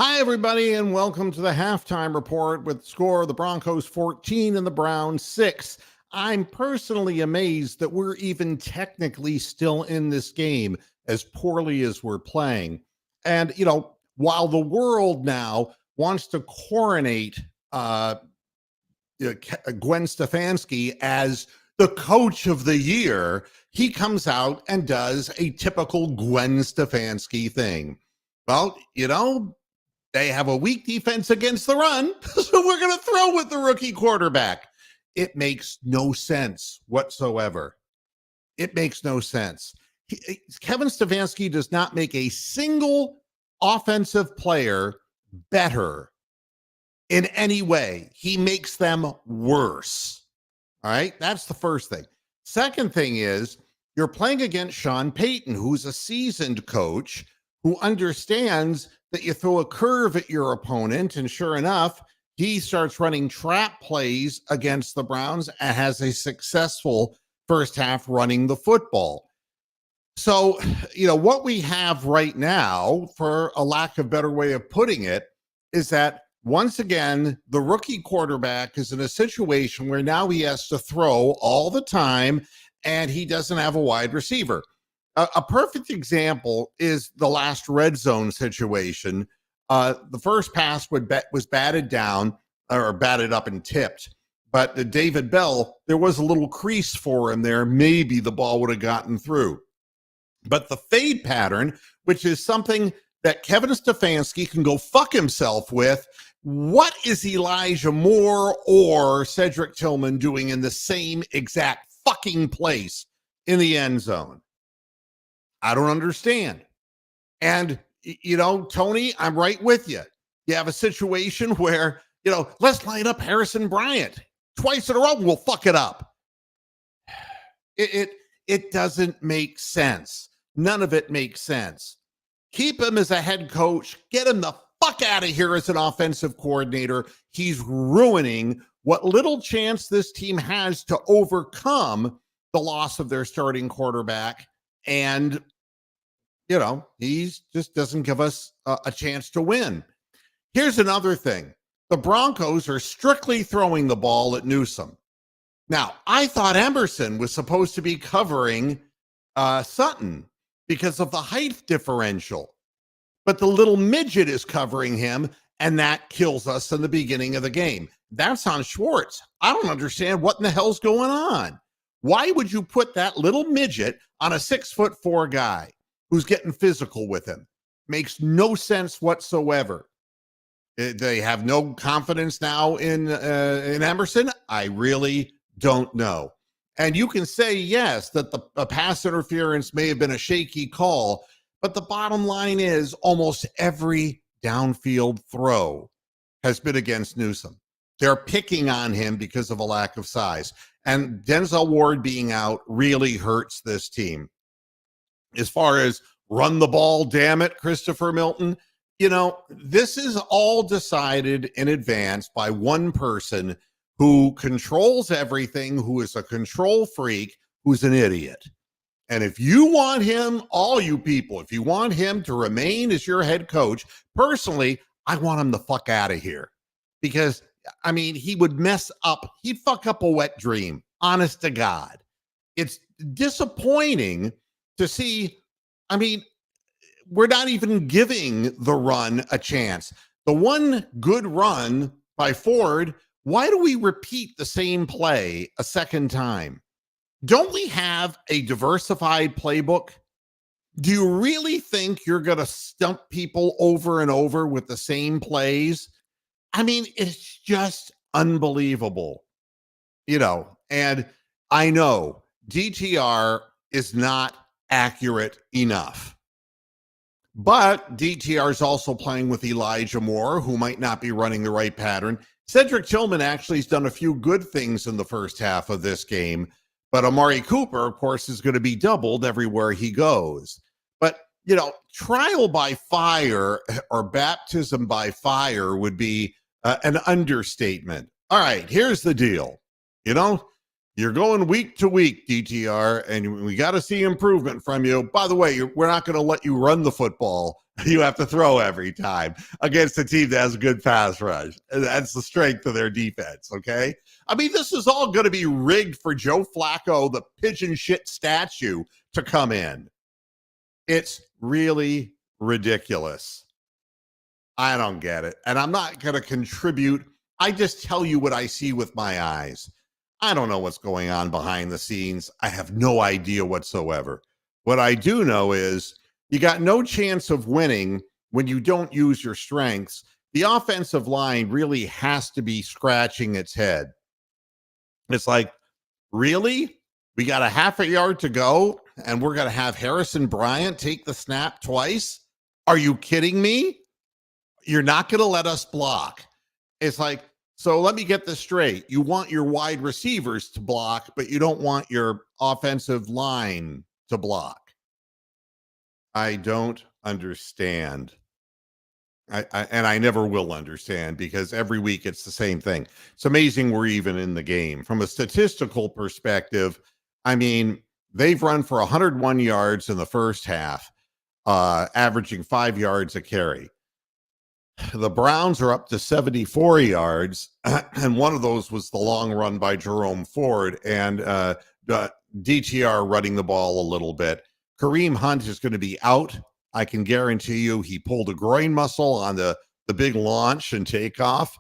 Hi, everybody, and welcome to the halftime report with the score of the Broncos 14 and the Browns 6. I'm personally amazed that we're even technically still in this game as poorly as we're playing. And, while the world now wants to coronate Gwen Stefanski as the coach of the year, he comes out and does a typical Gwen Stefanski thing. Well, they have a weak defense against the run, so we're going to throw with the rookie quarterback. It makes no sense whatsoever. It makes no sense. Kevin Stefanski does not make a single offensive player better in any way. He makes them worse. All right, that's the first thing. Second thing is you're playing against Sean Payton, who's a seasoned coach who understands that you throw a curve at your opponent, and sure enough, he starts running trap plays against the Browns and has a successful first half running the football. So, what we have right now, for a lack of better way of putting it, is that once again, the rookie quarterback is in a situation where now he has to throw all the time and he doesn't have a wide receiver. A perfect example is the last red zone situation. The first pass was batted down or batted up and tipped. But the David Bell, there was a little crease for him there. Maybe the ball would have gotten through. But the fade pattern, which is something that Kevin Stefanski can go fuck himself with, what is Elijah Moore or Cedric Tillman doing in the same exact fucking place in the end zone? I don't understand. And, Tony, I'm right with you. You have a situation where, let's line up Harrison Bryant twice in a row and we'll fuck it up. It doesn't make sense. None of it makes sense. Keep him as a head coach. Get him the fuck out of here as an offensive coordinator. He's ruining what little chance this team has to overcome the loss of their starting quarterback. And, he just doesn't give us a chance to win. Here's another thing. The Broncos are strictly throwing the ball at Newsome. Now, I thought Emerson was supposed to be covering Sutton because of the height differential. But the little midget is covering him, and that kills us in the beginning of the game. That's on Schwartz. I don't understand what in the hell's going on. Why would you put that little midget on a 6'4" guy who's getting physical with him? Makes no sense whatsoever. They have no confidence now in Emerson. I really don't know. And you can say, yes, that the pass interference may have been a shaky call, but the bottom line is almost every downfield throw has been against Newsome. They're picking on him because of a lack of size. And Denzel Ward being out really hurts this team. As far as run the ball, damn it, Christopher Milton, this is all decided in advance by one person who controls everything, who is a control freak, who's an idiot. And if you want him, all you people, if you want him to remain as your head coach, personally, I want him the fuck out of here. Because, he would mess up. He'd fuck up a wet dream, honest to God. It's disappointing to see. We're not even giving the run a chance. The one good run by Ford, why do we repeat the same play a second time? Don't we have a diversified playbook? Do you really think you're going to stump people over and over with the same plays? It's just unbelievable. And I know DTR is not accurate enough. But DTR is also playing with Elijah Moore, who might not be running the right pattern. Cedric Tillman actually has done a few good things in the first half of this game. But Amari Cooper, of course, is going to be doubled everywhere he goes. But, trial by fire or baptism by fire would be an understatement. All right, here's the deal. You're going week to week, DTR, and we got to see improvement from you. By the way, we're not going to let you run the football You have to throw every time against a team that has a good pass rush. And that's the strength of their defense, okay? I mean, this is all going to be rigged for Joe Flacco, the pigeon shit statue, to come in. It's really ridiculous. I don't get it. And I'm not going to contribute. I just tell you what I see with my eyes. I don't know what's going on behind the scenes. I have no idea whatsoever. What I do know is you got no chance of winning when you don't use your strengths. The offensive line really has to be scratching its head. It's like, really? We got a half a yard to go and we're going to have Harrison Bryant take the snap twice? Are you kidding me? You're not going to let us block. It's like, so let me get this straight. You want your wide receivers to block, but you don't want your offensive line to block. I don't understand. And I never will understand, because every week it's the same thing. It's amazing we're even in the game. From a statistical perspective, I mean, they've run for 101 yards in the first half, averaging 5 yards a carry. The Browns are up to 74 yards, and one of those was the long run by Jerome Ford, and DTR running the ball a little bit. Kareem Hunt is going to be out. I can guarantee you he pulled a groin muscle on the big launch and takeoff.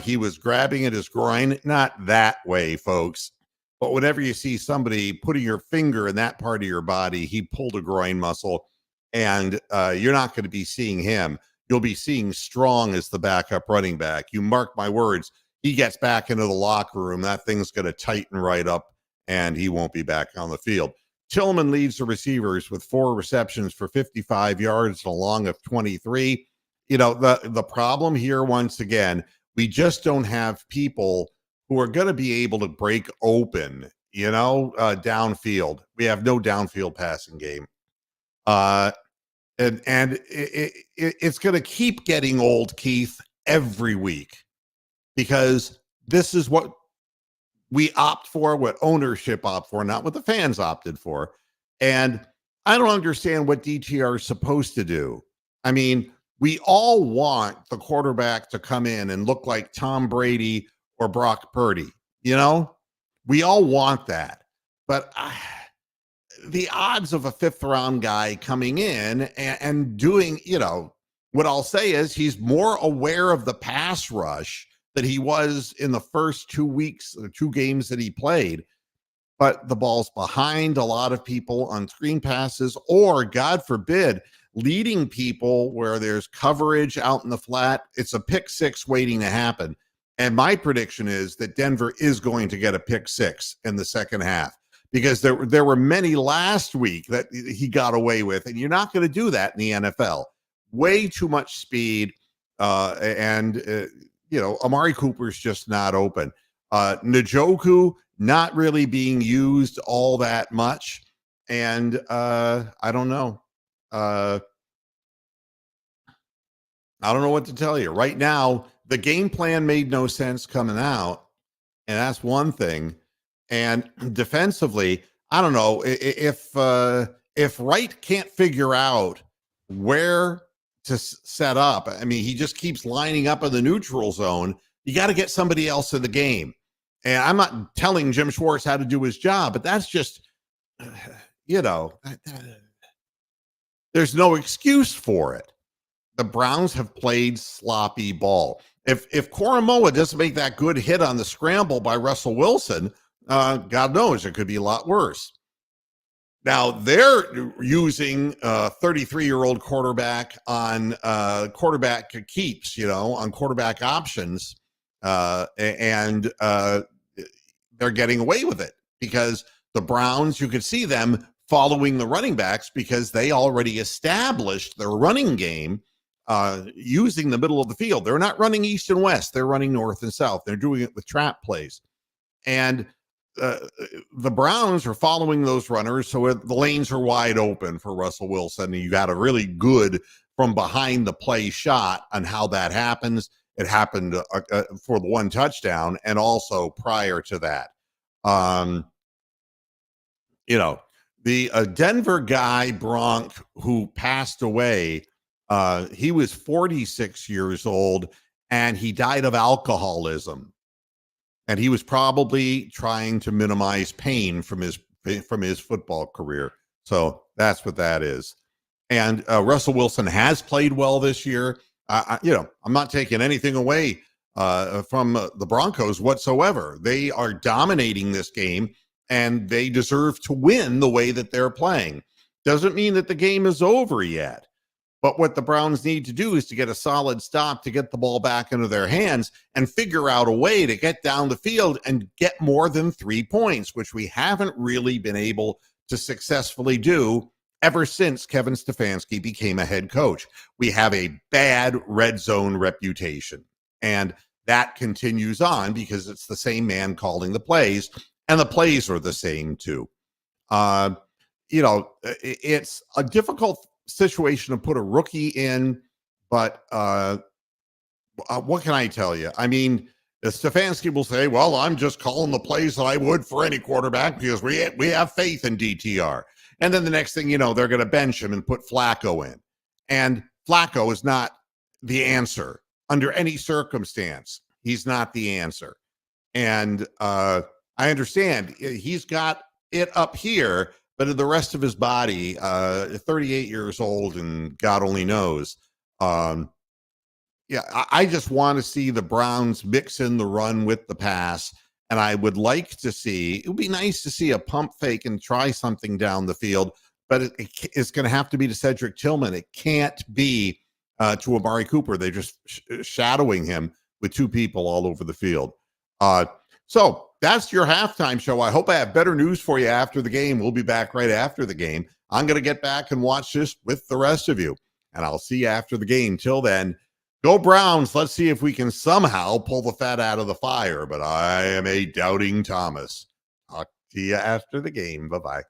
He was grabbing at his groin. Not that way, folks. But whenever you see somebody putting your finger in that part of your body, he pulled a groin muscle, and you're not going to be seeing him. You'll be seeing Strong as the backup running back. You mark my words, he gets back into the locker room, that thing's going to tighten right up, and he won't be back on the field. Tillman leads the receivers with 4 receptions for 55 yards and a long of 23. You know, the problem here, once again, we just don't have people who are going to be able to break open, downfield. We have no downfield passing game. And it's going to keep getting old, Keith, every week, because this is what we opt for, what ownership opt for, not what the fans opted for. And I don't understand what DTR is supposed to do. I mean, we all want the quarterback to come in and look like Tom Brady or Brock Purdy. We all want that. But the odds of a 5th round guy coming in and doing, what I'll say is he's more aware of the pass rush that he was in the first 2 weeks, the 2 games that he played. But the ball's behind a lot of people on screen passes, or God forbid, leading people where there's coverage out in the flat. It's a pick 6 waiting to happen. And my prediction is that Denver is going to get a pick 6 in the second half, because there were many last week that he got away with, and you're not going to do that in the NFL. Way too much speed, and Amari Cooper's just not open. Njoku not really being used all that much, and I don't know. I don't know what to tell you. Right now, the game plan made no sense coming out, and that's one thing. And defensively, I don't know if Wright can't figure out where to set up. I mean, he just keeps lining up in the neutral zone. You got to get somebody else in the game. And I'm not telling Jim Schwartz how to do his job, but that's just, there's no excuse for it. The Browns have played sloppy ball. If Koromoa doesn't make that good hit on the scramble by Russell Wilson, God knows it could be a lot worse. Now they're using a 33-year-old quarterback on quarterback keeps, on quarterback options, and they're getting away with it, because the Browns, you could see them following the running backs because they already established their running game using the middle of the field. They're not running east and west. They're running north and south. They're doing it with trap plays. And the Browns are following those runners, so the lanes are wide open for Russell Wilson. And you got a really good from behind the play shot on how that happens. It happened for the 1 touchdown, and also prior to that. The Denver guy, Bronk, who passed away, He was 46 years old and he died of alcoholism. And he was probably trying to minimize pain from his football career. So that's what that is. And Russell Wilson has played well this year. I'm not taking anything away from the Broncos whatsoever. They are dominating this game, and they deserve to win the way that they're playing. Doesn't mean that the game is over yet. But what the Browns need to do is to get a solid stop to get the ball back into their hands and figure out a way to get down the field and get more than 3 points, which we haven't really been able to successfully do ever since Kevin Stefanski became a head coach. We have a bad red zone reputation, and that continues on because it's the same man calling the plays, and the plays are the same too. It's a difficult situation to put a rookie in, but what can I tell you? I mean, Stefanski will say, well, I'm just calling the plays that I would for any quarterback because we have faith in DTR. And then the next thing you know, they're going to bench him and put Flacco in. And Flacco is not the answer under any circumstance. He's not the answer. And I understand he's got it up here, but in the rest of his body, 38 years old and God only knows. I just want to see the Browns mix in the run with the pass. And I would like to see, it would be nice to see a pump fake and try something down the field, but it's going to have to be to Cedric Tillman. It can't be to Amari Cooper. They're just shadowing him with two people all over the field. So that's your halftime show. I hope I have better news for you after the game. We'll be back right after the game. I'm going to get back and watch this with the rest of you, and I'll see you after the game. Till then, go Browns. Let's see if we can somehow pull the fat out of the fire, but I am a doubting Thomas. Talk to you after the game. Bye-bye.